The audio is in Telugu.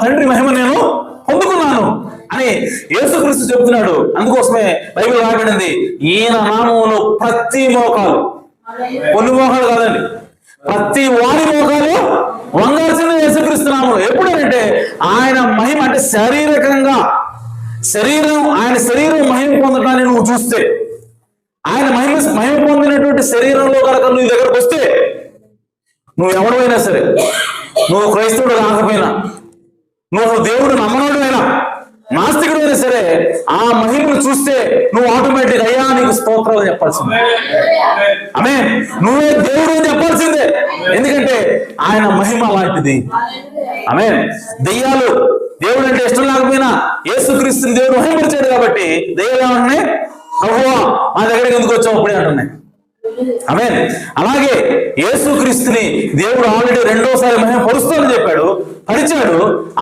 తండ్రి మహిమ నేను పొందుకున్నాను అని యేసుక్రీస్తు చెబుతున్నాడు. అందుకోసమే బైబిల్ రాయబడింది, ఈయన నామములో ప్రతి మోకాలు, కొన్ని మోకాలు కాదండి, ప్రతి వారి మోకాలు వంగాల్సిన యేసుక్రీస్తు నామములో. ఎప్పుడంటే ఆయన మహిమ, అంటే శారీరకంగా ఆయన శరీరం మహిమ పొందడాన్ని నువ్వు చూస్తే, ఆయన మహిమ పొందినటువంటి శరీరంలో కనుక నువ్వు దగ్గరకు వస్తే, నువ్వు ఎవడైనా సరే, నువ్వు క్రైస్తవుడు కాకపోయినా, నువ్వు దేవుడు నమ్మనోడువైనా, నాస్తికుడైనా సరే, ఆ మహిమను చూస్తే నువ్వు ఆటోమేటిక్ అయ్యా నీకు స్తోత్రాలు చెప్పాల్సిందే. ఆమె నువ్వే దేవుడు అని చెప్పాల్సిందే, ఎందుకంటే ఆయన మహిమ లాంటిది. ఆమె దెయ్యాలు దేవుడు అంటే ఇష్టం లేకపోయినా యేసుక్రీస్తుని దేవుడు మహిమపరిచాడు కాబట్టి దెయ్యాలు ఏమంటున్నాయి, ప్రభువా మా దగ్గరికి ఎందుకు వచ్చావు అప్పుడే అంటున్నాయి. ఆమేన్. అలాగే యేసుక్రీస్తుని దేవుడు ఆల్రెడీ రెండోసారి మహిమ పరుస్తానని చెప్పాడు, పరిచాడు.